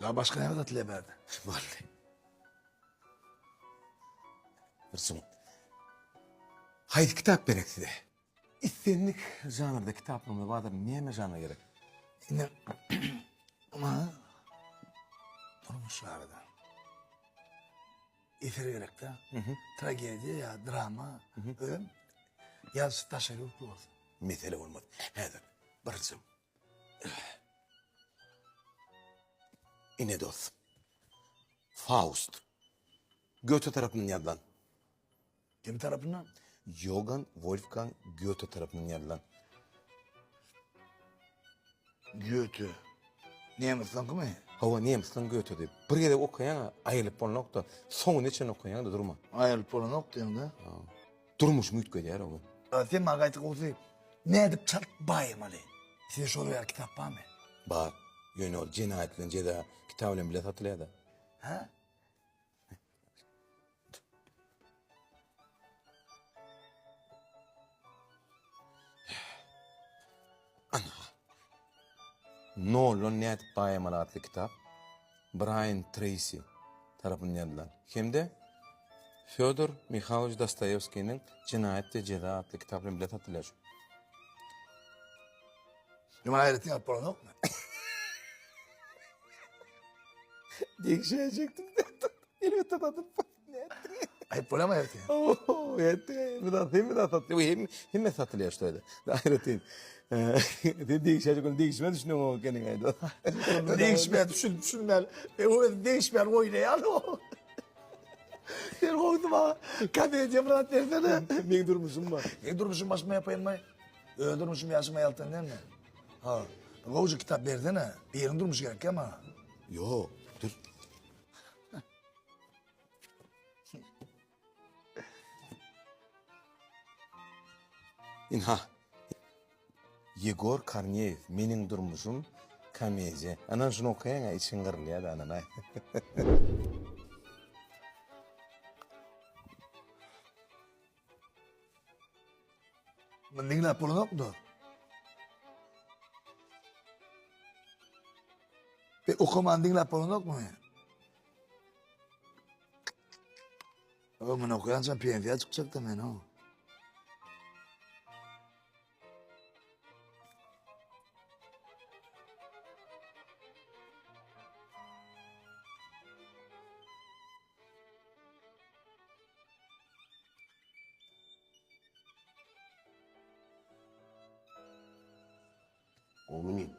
Daha başka ne kadar tileberdi? Vallahi. Hırsım. Haydi kitap berek size. İstenlik janrda kitaplarımda vardır. Neyeme janra gerek? Yine ama durmuşlarda. İfiri gerek de. Tragedi ya drama. Öyle mi? Yaz taşırıp olsun. Mesele olmaz. Hadi. Hırsım. İnedos. Faust. Goethe tarafından yazılan. Kim tarafından? Johann Wolfgang Goethe tarafından yazılan. Goethe. Niye mısın kımı? Hava Nems'ten Goethe deyip. Bir yere okuyan ayılıp bolmak da sonun için okuyan da durma. Ayılıp pola nokta yanında. Durmuş mu ütköy yer o. Sen mağaytık olsayım. Ne edip çarp bayım Ali. Size soru yer kitap var mı? Bar. Yönü ol cinayetlen ceda kitabıyla bile satılıyor da. Ha? Nolo Net Bayemaal adlı kitap. Brian Tracy tarafından yazılan. Hem de Fyodor Mikhailovich Dostoyevski'nin Cinayet ve Ceza adlı kitabıyla bile satılıyor. Yuma hayretin yer pola nokta. Değişecektim de. Elbette tadım. Ay pola mı hayretin? Oh, yetti. Hem de satılıyor. Hem de satılıyor işte öyle. Hayretin. Değişecek onu değişme düşünüyorum o kendine. Değişmeyen düşünler. O değişmeyen oynayan o. Sen koydum ha. Kadeye Murat versene. Ne durmuşum var. Durmuşum başıma yapayım mı? Öldürmüşüm yaşıma yaltın değil mi? Ha. Kovucu kitap verdin ha. Bir yerin durmuş gerek ama. Yo, dur. İnha. Yegor Korneyev, menin durmuşum, komediya. Anan şunu okuyan için kırılıyor da anan. Dinle pola nokta. Ve okuman dinle pola nokta mı? Oğlum okuyan sen PNV'ye çıkacak da ben o. Oğlum